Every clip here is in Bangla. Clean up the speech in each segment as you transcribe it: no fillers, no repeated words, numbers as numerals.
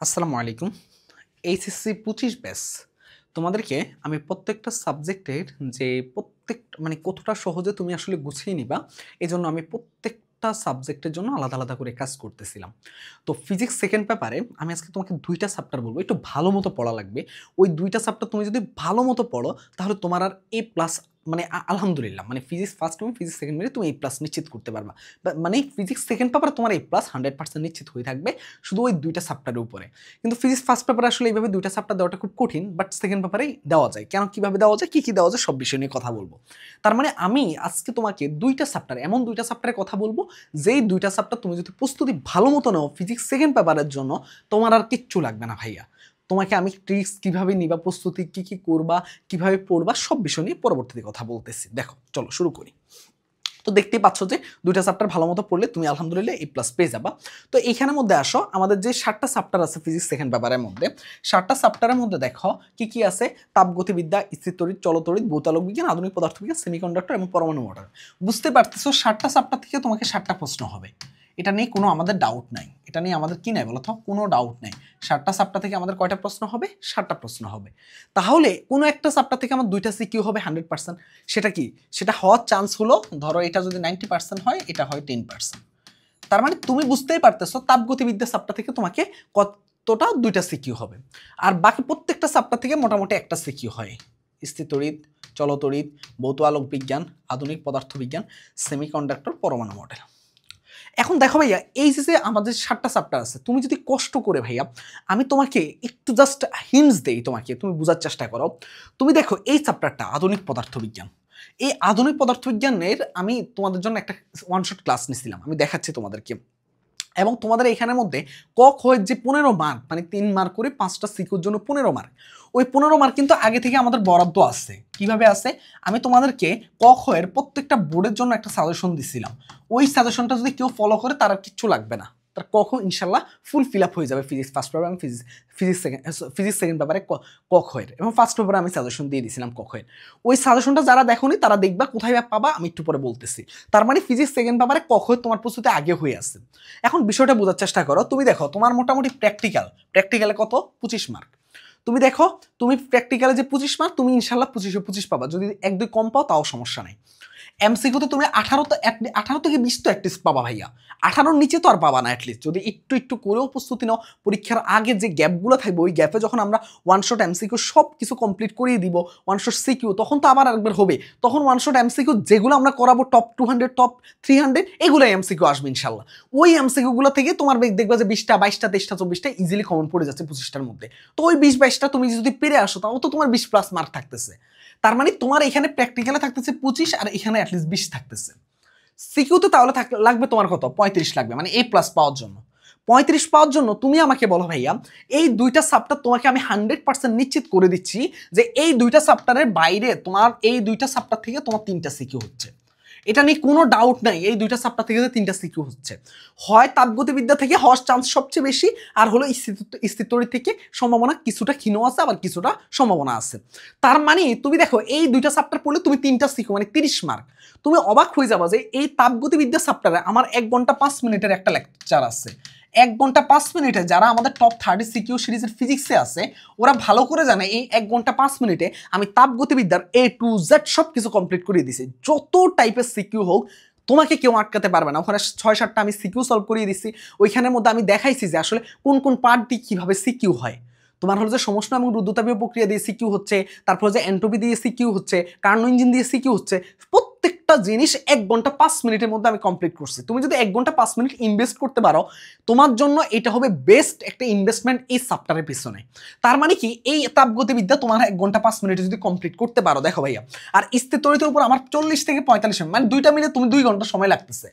আসসালামু আলাইকুম। এইচএসসি ২৫ ব্যাচ তোমাদেরকে আমি প্রত্যেকটা সাবজেক্টের যে কতটা সহজে তুমি আসলে গুছিয়ে নিবা, এজন্য আমি প্রত্যেকটা সাবজেক্টের জন্য আলাদা, আলাদা করে কাজ করতেছিলাম। তো ফিজিক্স সেকেন্ড পেপারে আমি আজকে তোমাকে ২ টা চ্যাপ্টার বলব। একটু ভালো মতো পড়া লাগবে। ওই ২ টা চ্যাপ্টার তুমি যদি ভালো মতো পড়ো, তাহলে তোমার আর এ প্লাস আলহামদুলিল্লাহ ফিজিক্স ফার্স্ট এবং ফিজিক্স সেকেন্ড মিলে তুমি এ প্লাস নিশ্চিত করতে পারবা। ফিজিক্স সেকেন্ড পেপারে তোমার এ প্লাস 100% নিশ্চিত হয়ে থাকবে শুধু ওই ২ টা চ্যাপ্টারের উপরে। কিন্তু ফিজিক্স ফার্স্ট পেপারে আসলে এইভাবে ২ টা চ্যাপ্টার দেওয়াটা খুব কঠিন, বাট সেকেন্ড পেপারেই দেওয়া যায়। কেন, কিভাবে দেওয়া যায়, কি দেওয়া যায়, সব বিষয় নিয়ে কথা বলবো। তার মানে আমি আজকে তোমাকে ২ টা চ্যাপ্টার, এমন ২ টা চ্যাপ্টারের কথা বলবো, যেই ২ টা চ্যাপ্টার তুমি যদি প্রস্তুতি ভালো মতো নাও ফিজিক্স সেকেন্ড পেপারের জন্য, তোমার আর কিচ্ছু লাগবে না ভাইয়া। তোমাকে আমি ট্রিক্স কিভাবে নিবা, প্রস্তুতি কি করবা, কিভাবে পড়বা, সব বিষয় নিয়ে পরবর্তীতে কথা বলতেছি। দেখো, চলো শুরু করি। তো দেখতেই পাচ্ছ যে ২ টা চ্যাপ্টার ভালো মতো পড়লে তুমি আলহামদুলিল্লাহ এ প্লাস পেয়ে যাবা। তো এইখানের মধ্যে আসো, আমাদের যে ৭টা চ্যাপ্টার আছে ফিজিক্স সেকেন্ড পেপারের মধ্যে, ৭টা চ্যাপ্টারের মধ্যে দেখো কি আছে। তাপগতিবিদ্যা, স্থিরতড়িৎ, চলতড়িৎ, ভৌতালোক বিজ্ঞান, আধুনিক পদার্থবিজ্ঞান, সেমিকন্ডাক্টর এবং পরমাণু মডেল। বুঝতে পারতেছো ৭টা চ্যাপ্টার থেকে তোমাকে ৭টা প্রশ্ন হবে। এটা নিয়ে কোনো আমাদের ডাউট নাই। এটা নিয়ে আমাদের কি নাই বলো তো? কোনো ডাউট নাই। ৭টা চ্যাপ্টার থেকে আমাদের কয়টা প্রশ্ন হবে? ৭টা প্রশ্ন হবে। তাহলে কোনো একটা চ্যাপ্টার থেকে আমার ২টা সিকিউ হবে 100%। সেটা কি? সেটা হওয়ার চান্স হলো, ধরো এটা যদি 90% হয়, এটা হয় 10%। তার মানে তুমি বুঝতেই পারতেছো তাপগতিবিদ্যা চ্যাপ্টার থেকে তোমাকে কতটা ২টা সিকিউ হবে। আর বাকি প্রত্যেকটা চ্যাপ্টার থেকে মোটামুটি একটা সিকিউ হয়। স্থিরতড়িৎ, চলতড়িৎ, ভৌত আলোক বিজ্ঞান, আধুনিক পদার্থবিজ্ঞান, সেমিকন্ডাক্টর, পরমাণু মডেল। এখন দেখো ভাইয়া, এই যে আমাদের ৭টা চ্যাপ্টার আছে, তুমি যদি কষ্ট করে ভাইয়া, আমি তোমাকে একটু জাস্ট হিন্টস দেই, তোমাকে তুমি বোঝার চেষ্টা করো। তুমি দেখো এই চ্যাপ্টারটা আধুনিক পদার্থবিজ্ঞান। এই আধুনিক পদার্থবিজ্ঞানের আমি তোমাদের জন্য একটা ওয়ান শট ক্লাস নিয়েছিলাম, আমি দেখাচ্ছি তোমাদেরকে। এবং তোমাদের এইখানের মধ্যে ক খ যে ১৫ মার্ক, ৩ মার্ক করে 5টা সিকিউর জন্য ১৫ মার্ক, ওই ১৫ মার্ক কিন্তু আগে থেকে আমাদের বরাদ্দ আছে। কিভাবে আছে? আমি তোমাদেরকে ক খ এর প্রত্যেকটা বোর্ডের জন্য একটা সাজেশন দিছিলাম। ওই সাজেশনটা যদি কেউ ফলো করে, তার আর কিচ্ছু লাগবে না, তার ক খ ইনশাল্লাহ ফুল ফিল আপ হয়ে যাবে ফিজিক্স ফার্স্ট পেপার এবং ফিজিক্স সেকেন্ড পেপারে ক খ এর। এবং ফার্স্ট পেপারে আমি সাজেশন দিয়ে দিয়েছিলাম ক খ এর। ওই সাজেশনটা যারা দেখোনি তারা দেখবা, কোথায় পাবা আমি একটু পরে বলতেছি। তার মানে ফিজিক্স সেকেন্ড পেপারে ক খ তোমার প্রস্তুতি আগে হয়ে আছে। এখন বিষয়টা বোঝার চেষ্টা করো। তুমি দেখো তোমার মোটামুটি প্র্যাকটিক্যালে কত? ২৫ মার্ক। তুমি দেখো, তুমি প্র্যাকটিক্যালে যে 25 মার্ক, তুমি ইনশাল্লাহ 25 পাবা। যদি ১-২ কম পাও তাও সমস্যা নাই। এমসিকিউতে তুমি 18 থেকে 20 তো অ্যাটলিস্ট পাবা ভাইয়া। 18-র নিচে তো আর পাবা না। অ্যাটলিস্ট যদি একটু করেও প্রস্তুতি নাও, পরীক্ষার আগে যে গ্যাপগুলো থাকবে, ওই গ্যাপে যখন আমরা ওয়ান শট এমসিকিউ সব কিছু কমপ্লিট করিয়ে দিব, ওয়ান শট সিকিউ, তখন তো আবার একবার হবে। তখন ওয়ান শট এমসিকিউ যেগুলো আমরা করাবো টপ 200, টপ 300, এগুলো এমসিকিউ আসবে ইনশাল্লাহ। ওই এমসিকিউগুলো থেকে তোমার দেখবা যে 20টা, 22টা, 23টা, 24টা ইজিলি কমন পড়ে যাচ্ছে 25টার মধ্যে। তো ওই 20-22টা তুমি যদি পেরে আসো, তাও তো তোমার 20+ মার্ক থাকতেছে। তার মানে তোমার এখানে প্র্যাকটিক্যালে থাকতেছে 25, আর এখানে অ্যাটলিস্ট 20 থাকতেছে। সিকিউতে তাহলে লাগবে তোমার কত? 35 লাগবে, মানে এ প্লাস পাওয়ার জন্য। 35 পাওয়ার জন্য তুমি আমাকে বলো ভাইয়া, এই 2টা চ্যাপ্টার তোমাকে আমি 100% নিশ্চিত করে দিচ্ছি যে এই 2টা চ্যাপ্টারের বাইরে তোমার এই 2টা চ্যাপ্টার থেকে তোমার 3টা সিকিউ হচ্ছে। এটা নিয়ে কোনো ডাউট নাই, এই 2টা চ্যাপ্টার থেকে 3টা সিকিউ হচ্ছে। হয় তাপগতিবিদ্যা থেকে হওয়ার চান্স সবচেয়ে বেশি, আর হলো স্থিরতড়িৎ থেকে সম্ভাবনা কিছুটা ক্ষীণ আছে, আবার কিছুটা সম্ভাবনা আছে। তার মানে তুমি দেখো, এই 2টা চ্যাপ্টার পড়লে তুমি 3টা সিকিউ, মানে 30 মার্ক। তুমি অবাক হয়ে যাবা যে এই তাপগতিবিদ্যা চ্যাপ্টারে আমার 1 ঘন্টা 5 মিনিটের একটা লেকচার আছে। 1 ঘন্টা 5 মিনিটে যারা আমাদের টপ 30 সিকিউ সিরিজের ফিজিক্সে আছে, ওরা ভালো করে জানে এই 1 ঘন্টা 5 মিনিটে আমি তাপগতিবিদ্যার A to Z সব কিছু কমপ্লিট করে দিছি। যত টাইপের সিকিউ হোক, তোমাকে কেউ আটকাতে পারবে না। ওখানে 6-7টা আমি সিকিউ সলভ করিয়ে দিচ্ছি। ওইখানের মধ্যে আমি দেখাইছি যে আসলে কোন কোন পার্ট দিয়ে কীভাবে সিকিউ হয়। তোমার হলো যে সমষ্ণ এবং রুদ্ধতাপীয় প্রক্রিয়া দিয়ে সিকিউ হচ্ছে, তারপর যে এন্ট্রপি দিয়ে সিকিউ হচ্ছে, কার্নো ইঞ্জিন দিয়ে সিকিউ হচ্ছে, প্রত্যেকটা জিনিস 1 ঘন্টা 5 মিনিটের মধ্যে আমি কমপ্লিট করছি। তুমি যদি 1 ঘন্টা 5 মিনিট ইনভেস্ট করতে পারো, তোমার জন্য এটা হবে বেস্ট একটা ইনভেস্টমেন্ট এই চ্যাপ্টারের পিছনে। তার মানে কি, এই তাপগতিবিদ্যা তোমার 1 ঘন্টা 5 মিনিটে যদি কমপ্লিট করতে পারো, দেখো ভাইয়া, আর স্থিরতড়িতের উপর আমার 40 থেকে 45 মিনিট, মানে 2টা মিলে তুমি 2 ঘন্টা সময় লাগতেছে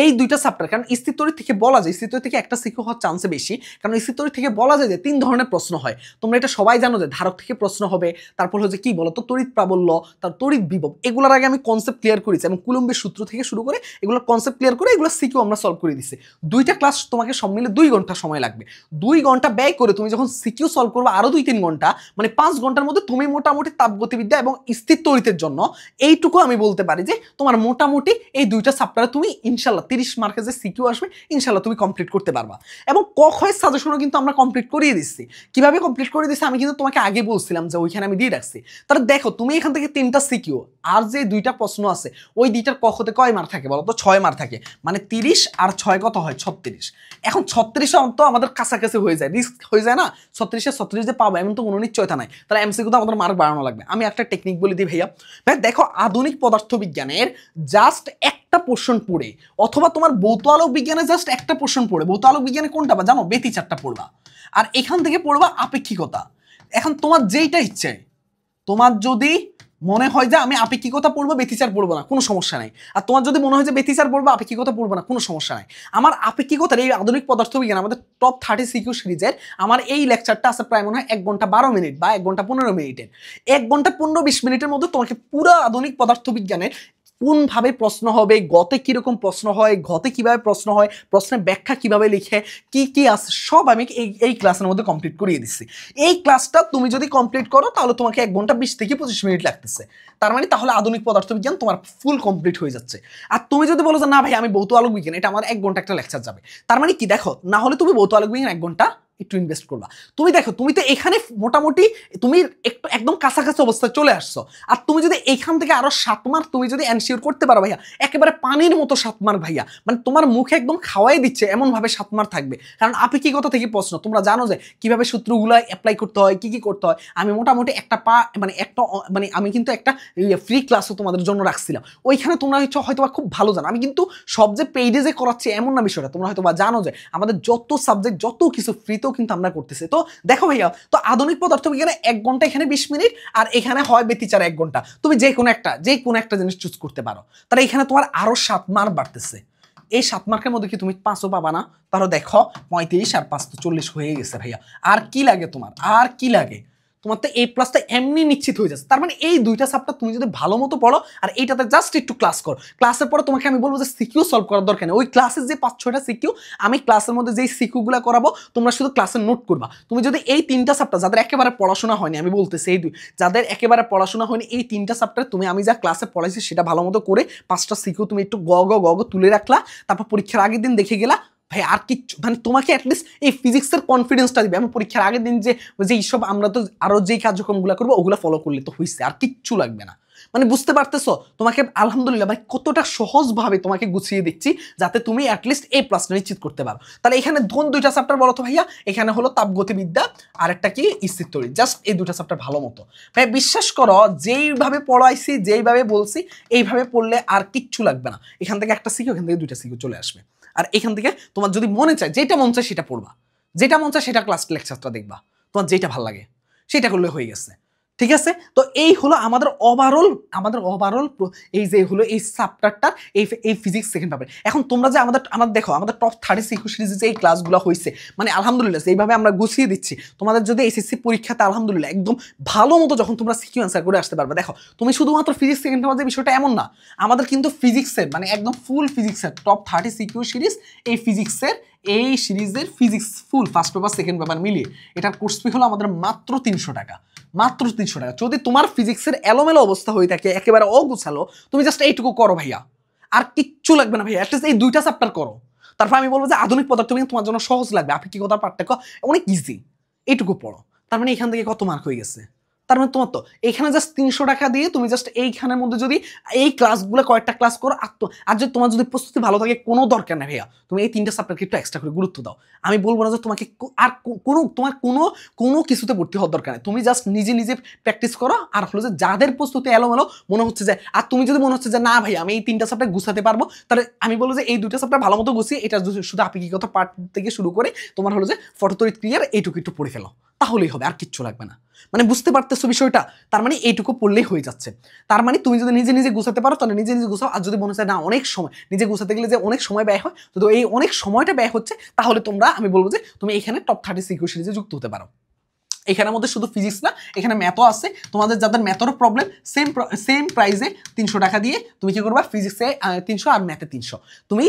এই 2টা চ্যাপ্টার। কারণ স্থিরতড়িৎ থেকে বলা যায়, স্থিরতড়িৎ থেকে একটা সিকিউ হওয়ার চান্সে বেশি, কারণ স্থিরতড়িৎ থেকে বলা যায় যে 3 ধরনের প্রশ্ন হয়। তোমরা এটা সবাই জানো যে ধারক থেকে প্রশ্ন হবে, তারপর হচ্ছে কি বলতো তড়িৎ প্রাবল্য, তার তড়িৎ বিভব, এগুলোর আগে আমি কনসেপ্ট ক্লিয়ার করেছি, এবং কুলম্বের সূত্র থেকে শুরু করে এগুলোর কনসেপ্ট ক্লিয়ার করে এগুলো সিকিউ আমরা সলভ করে দিচ্ছি। 2টা ক্লাস তোমাকে সব মিলে 2 ঘন্টা সময় লাগবে। 2 ঘন্টা ব্যয় করে তুমি যখন সিকিউ সলভ করবে আরো 2-3 ঘন্টা, মানে 5 ঘন্টার মধ্যে তুমি মোটামুটি তাপগতিবিদ্যা এবং স্থিরতড়িতের জন্য এইটুকু আমি বলতে পারি যে তোমার মোটামুটি এই 2টা চ্যাপ্টারে তুমি ইনশাল্লাহ ইনশাল্লাহ 30 মার্কের যে সিকিউ আসবে ইনশাল্লাহ তুমি কমপ্লিট করতে পারবা। এবং ক খয়ের সাজেশনও কিন্তু আমরা কমপ্লিট করিয়ে দিচ্ছি। কিভাবে কমপ্লিট করে দিচ্ছি আমি কিন্তু তোমাকে আগে বলছিলাম যে ওইখানে আমি দিয়ে রাখছি। তাহলে দেখো তুমি এখান থেকে 3টা সিকিউ আর যে 2টা প্রশ্ন আছে ওই 2টার ক হতে কয় মার্ক থাকে বলো তো? 6 মার্ক থাকে। মানে 30 আর 6 কত হয়? 36। এখন 36 তো আমাদের কাছাকাছি হয়ে যায়, রিস্ক হয়ে যায় না? 36 যে পাবো এমন তো কোনো নিশ্চয়তা নাই। তাহলে এমসিকিউ তো আমাদের মার্ক বাড়ানো লাগবে। আমি একটা টেকনিক বলে দিই ভাইয়া। ভাই দেখো আধুনিক পদার্থবিজ্ঞানের জাস্ট একটা পোর্শন পড়ে, অথবা তোমার ভৌত আলোক বিজ্ঞানে জাস্ট একটা পোর্শন পড়ে, ভৌত আলোক বিজ্ঞানে কোনটা বা জানো? ব্যতিচারটা পড়বা। আর এখান থেকে পড়বা আপেক্ষিকতা। এখন তোমার যেইটা ইচ্ছে, তোমার যদি মনে হয় যে আমি আপেক্ষিকতা পড়বো ব্যতিচার পড়বো না, কোনো সমস্যা নাই। আর তোমার যদি মনে হয় যে ব্যতিচার পড়বো আপেক্ষিকতা পড়বো না, কোনো সমস্যা নাই। আমার আপেক্ষিকতার এই আধুনিক পদার্থবিজ্ঞান আমাদের টপ 30 সিকিউ সিরিজের আমার এই লেকচারটা আছে প্রায় মনে হয় 1 ঘন্টা 12 মিনিট বা 1 ঘন্টা 15 মিনিটের। 1 ঘন্টা 15-20 মিনিটের মধ্যে তোমাকে পুরো আধুনিক পদার্থবিজ্ঞানের কোনভাবে প্রশ্ন হবে, গতে কিরকম প্রশ্ন হয়, ঘতে কিভাবে প্রশ্ন হয়, প্রশ্নের ব্যাখ্যা কিভাবে লিখে, কি কি আছে সব আমি এই ক্লাসের মধ্যে কমপ্লিট করিয়ে দিচ্ছি। এই ক্লাসটা তুমি যদি কমপ্লিট করো তাহলে তোমাকে 1 ঘন্টা 20 থেকে 25 মিনিট লাগতেছে। তার মানে তাহলে আধুনিক পদার্থবিজ্ঞান তোমার ফুল কমপ্লিট হয়ে যাচ্ছে। আর তুমি যদি বলো যে না ভাই আমি ভৌত আলোক বিজ্ঞান, এটা আমার 1 ঘন্টা একটা লেকচার যাবে, তার মানে কি দেখো, না হলে তুমি ভৌত আলোক বিজ্ঞান 1 ঘন্টা একটু ইনভেস্ট করবা। তুমি দেখো তুমি তো এখানে মোটামুটি তুমি একটু একদম কাছাকাছি অবস্থায় চলে আসছো। আর তুমি যদি এখান থেকে আরো 7 মার্ক তুমি যদি এনশিওর করতে পারো ভাইয়া, একেবারে পানির মতো 7 মার্ক ভাইয়া, মানে তোমার মুখে একদম খাওয়াই দিচ্ছে এমন ভাবে 7 মার্ক থাকবে। কারণ আপেক্ষিকতা থেকে প্রশ্ন তোমরা জানো যে কিভাবে সূত্রগুলো অ্যাপ্লাই করতে হয়, কি কি করতে হয়। আমি মোটামুটি একটা মানে আমি কিন্তু একটা ফ্রি ক্লাসও তোমাদের জন্য রাখছিলাম, ওইখানে তোমরা হয়তো খুব ভালো জানো। আমি কিন্তু সব যে পেইডে যে করাচ্ছি এমন না বিষয়টা, তোমরা হয়তো জানো যে আমাদের যত সাবজেক্ট যত কিছু ফ্রিতেও কিন্তু আমরা করতেছি। তো দেখো ভাইয়া, তো আধুনিক পদার্থবিজ্ঞানে 1 ঘন্টা এখানে 20 মিনিট, আর এখানে হয় ব্যতিচার 1 ঘন্টা। তুমি যে কোনো একটা জিনিস চুজ করতে পারো। তাহলে এখানে তোমার আরো 7 মার্ক বাড়তেছে। এই 7 মার্কের মধ্যে কি তুমি 5ও পাবা না? তাহলে দেখো 35 আর 5 তো 40 হয়ে গেছে ভাইয়া। আর কি লাগে তোমার? আর কি লাগে? তোমার তো এই প্লাসটা এমনি নিশ্চিত হয়ে যাচ্ছে। তার মানে এই 2টা চ্যাপ্টার তুমি যদি ভালো মতো পড়ো আর এইটাতে জাস্ট একটু ক্লাস করো, ক্লাসের পরে তোমাকে আমি বলবো যে সিকিউ সলভ করার দরকার নেই। ওই ক্লাসের যে 5-6টা সিকিউ আমি ক্লাসের মধ্যে যেই সিকিউগুলো করাবো তোমরা শুধু ক্লাসে নোট করবা। তুমি যদি এই 3টা চ্যাপ্টার যাদের একেবারে পড়াশোনা হয়নি, আমি বলতেছি যাদের একেবারে পড়াশোনা হয়নি, এই 3টা চ্যাপ্টার তুমি আমি যা ক্লাসে পড়াইছি সেটা ভালো মতো করে 5টা সিকিউ তুমি একটু গ তুলে রাখলা, তারপর পরীক্ষার আগের দিন দেখে গেলা ভাই, আর কিচ্ছু মানে তোমাকে অ্যাটলিস্ট এই ফিজিক্সের কনফিডেন্সটা দিবে। আমি পরীক্ষার আগের দিন যে এইসব আমরা তো আরো যেই কার্যক্রমগুলো করবো ওগুলো ফলো করলে তো হয়েছে, আর কিচ্ছু লাগবে না। মানে বুঝতে পারতেছো তোমাকে আলহামদুলিল্লাহ ভাই কতটা সহজভাবে তোমাকে গুছিয়ে দিচ্ছি যাতে তুমি অ্যাটলিস্ট এই প্লাসটা নিশ্চিত করতে পারো। তাহলে এখানে 2টা চ্যাপ্টার বলো তো ভাইয়া? এখানে হলো তাপগতিবিদ্যা আর একটা কি স্থিরতড়ি, জাস্ট এই 2টা চ্যাপ্টার ভালো মতো ভাই বিশ্বাস করো, যেইভাবে পড়াইছি যেইভাবে বলছি এইভাবে পড়লে আর কিচ্ছু লাগবে না। এখান থেকে একটা সিকিউ, এখান থেকে 2টা সিকিউ চলে আসবে। আর এখান থেকে তোমার যদি মনে চায়, যেটা মন চায় সেটা পড়বা, যেটা মন চায় সেটা ক্লাস লেকচারটা দেখবা, তোমার যেটা ভালো লাগে সেটা করলে হয়ে গেছে। ঠিক আছে? তো এই হলো আমাদের ওভারঅল এই যে হলো এই চ্যাপ্টারটা, এই ফিজিক্স সেকেন্ড পেপার। এখন তোমরা যে আমাদের দেখো আমাদের টপ 30 সিকিউ সিরিজে যে এই ক্লাসগুলো হয়েছে, মানে আলহামদুলিল্লাহ এইভাবে আমরা গুছিয়ে দিচ্ছি তোমাদের যদি এসএসসি পরীক্ষাতে আলহামদুলিল্লাহ একদম ভালো মতো যখন তোমরা সিকিউ অ্যান্সার করে আসতে পারবে। দেখো তুমি শুধুমাত্র ফিজিক্স সেকেন্ড পেপার যে বিষয়টা এমন না, আমাদের কিন্তু ফিজিক্সের মানে একদম ফুল ফিজিক্সের টপ 30 সিকিউ সিরিজ, এই ফিজিক্সের এই সিরিজের ফিজিক্স ফুল ফার্স্ট পেপার সেকেন্ড পেপার মিলিয়ে এটার কোর্স ফি হলো আমাদের মাত্র 300 টাকা। মাত্র 300 টাকা। যদি তোমার ফিজিক্সের এলোমেলো অবস্থা হয়ে থাকে, একেবারে অগুছালো, তুমি জাস্ট এইটুকু করো ভাইয়া, আর কিচ্ছু লাগবে না ভাইয়া। অ্যাটলিস্ট এই 2টা চ্যাপ্টার করো, তারপর আমি বলবো যে আধুনিক পদার্থবিজ্ঞান তোমার জন্য সহজ লাগবে, আপেক্ষিকতার পার্থক্য অনেক ইজি, এইটুকু পড়ো। তার মানে এখান থেকে কত মার্ক হয়ে গেছে? তার মানে তোমার তো এখানে জাস্ট 300 টাকা দিয়ে তুমি জাস্ট এইখানের মধ্যে যদি এই ক্লাসগুলো কয়েকটা ক্লাস করো, আর যদি তোমার যদি প্রস্তুতি ভালো থাকে কোনো দরকার নেই ভাইয়া, তুমি এই 3টা চ্যাপ্টারকে একটু এক্সট্রা করে গুরুত্ব দাও। আমি বলবো না যে তোমাকে আর তোমার কোনো কিছুতে ভর্তি হওয়ার দরকার নেই, তুমি জাস্ট নিজে নিজে প্র্যাকটিস করো। আর হলো যে যাদের প্রস্তুতি এলোমেলো মনে হচ্ছে যে, আর তুমি যদি মনে হচ্ছে যে না ভাই আমি এই 3টা চ্যাপ্টার গুছাতে পারবো, তাহলে আমি বলবো যে এই 2টা চ্যাপ্টার ভালো মতো গুছিয়ে এটা শুধু আপেক্ষিকতা পার্ট থেকে শুরু করে তোমার হলো যে ফটোতড়িৎ ক্রিয়ার এইটুকু একটু পড়ে ফেলো, তাহলেই হবে, আর কিচ্ছু লাগবে না। মানে বুঝতে পারতেছো বিষয়টা? তার মানে এইটুকু পড়লেই হয়ে যাচ্ছে। তার মানে তুমি যদি নিজে নিজে গুছাতে পারো তাহলে নিজে নিজে গুছাও। আর যদি মনে হয় না অনেক সময় নিজে গুছাতে গেলে যে অনেক সময় ব্যয় হয়, তো এই অনেক সময়টা ব্যয় হচ্ছে, তাহলে আমি বলবো যে তুমি এখানে টপ 30 সিকিউ সিরিজে যুক্ত হতে পারো। এখানের মধ্যে শুধু ফিজিক্স না, এখানে ম্যাথও আছে। তোমাদের যাদের ম্যাথেরও প্রবলেম, সেম প্রাইসে 300 টাকা দিয়ে তুমি কি করবা, ফিজিক্সে 300 আর ম্যাথে 300। তুমি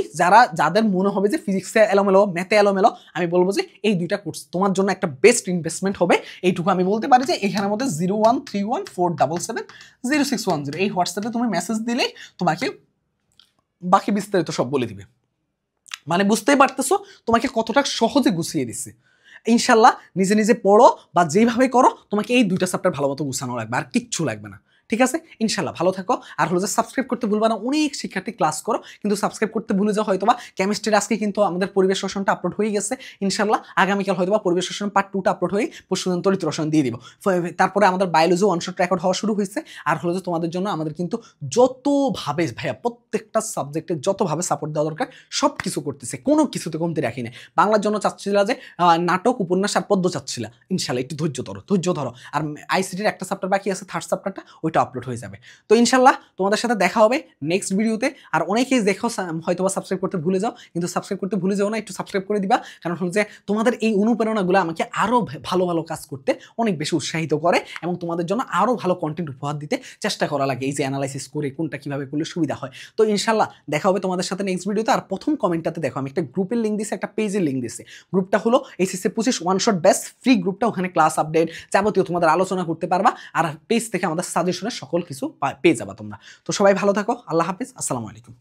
যাদের মনে হবে যে ফিজিক্সে এলোমেলো ম্যাথে এলোমেলো, আমি বলবো যে এই 2টা কোর্স তোমার জন্য একটা বেস্ট ইনভেস্টমেন্ট হবে। এইটুকু আমি বলতে পারি যে এখানের মধ্যে 01314770610 এই হোয়াটসঅ্যাপে তুমি মেসেজ দিলেই তোমাকে বাকি বিস্তারিত সব বলে দিবে। মানে বুঝতেই পারতেছো তোমাকে কতটা সহজে গুছিয়ে দিচ্ছে। ইনশাল্লাহ নিজে নিজে পড়ো বা যেভাবে করো তোমাকে এই 2টা চ্যাপ্টার ভালো মতো গুছানো লাগবে, আর কিচ্ছু লাগবে না। ঠিক আছে, ইনশাল্লাহ ভালো থাকো। আর হলো যে সাবস্ক্রাইব করতে ভুলবা না। অনেক শিক্ষার্থী ক্লাস করো কিন্তু সাবস্ক্রাইব করতে ভুলে যাও হয়তোবা। কেমিস্ট্রির আজকে কিন্তু আমাদের পরিবেশ রসায়নটা আপলোড হয়ে গেছে। ইনশাল্লাহ আগামীকাল হয়তোবা পরিবেশ রসায়ন পার্ট 2টা আপলোড হয়ে পরশুদিন তড়িৎ রসায়ন দিয়ে দিব। তারপরে আমাদের বায়োলজি ওয়ান শট রেকর্ড হওয়া শুরু হয়েছে। আর হলো যে তোমাদের জন্য আমাদের কিন্তু যতভাবে ভাইয়া প্রত্যেকটা সাবজেক্টে যতভাবে সাপোর্ট দেওয়া দরকার সব কিছু করতেছে, কোনো কিছুতে কমতে রাখি না। বাংলার জন্য চাচ্ছিল যে নাটক, উপন্যাস আর পদ্য চাচ্ছিল, ইনশাল্লাহ একটু ধৈর্য ধরো। আর আইসিটির একটা চ্যাপ্টার বাকি আছে, থার্ড চ্যাপ্টারটা, ওইটা আপলোড হয়ে যাবে। তো ইনশাল্লাহ তোমাদের সাথে দেখা হবে নেক্সট ভিডিওতে। আর অনেকেই দেখো হয়তো বা সাবস্ক্রাইব করতে ভুলে যাও, কিন্তু সাবস্ক্রাইব করতে ভুলে যাও না, একটু সাবস্ক্রাইব করে দিবা। কারণ হলো যে তোমাদের এই অনুপ্রেরণাগুলো আমাকে আরও ভালো ভালো কাজ করতে অনেক বেশি উৎসাহিত করে এবং তোমাদের জন্য আরও ভালো কন্টেন্ট উপহার দিতে চেষ্টা করা লাগে, এই যে অ্যানালাইসিস করে কোনটা কীভাবে করলে সুবিধা হয়। তো ইনশাল্লাহ দেখা হবে তোমাদের সাথে নেক্সট ভিডিওতে। আর প্রথম কমেন্টটাতে দেখো আমি একটা গ্রুপের লিঙ্ক দিচ্ছি, একটা পেজের লিঙ্ক দিচ্ছি। গ্রুপটা হলো HSC 25 one shot batch free গ্রুপটা। ওখানে ক্লাস আপডেট যাবতীয় তোমাদের আলোচনা করতে পারবা, আর পেজ থেকে আমাদের সাজেশনের সকল কিছু পেয়ে যাবা তোমরা। তো সবাই ভালো থাকো, আল্লাহ হাফিজ, আসসালামু আলাইকুম।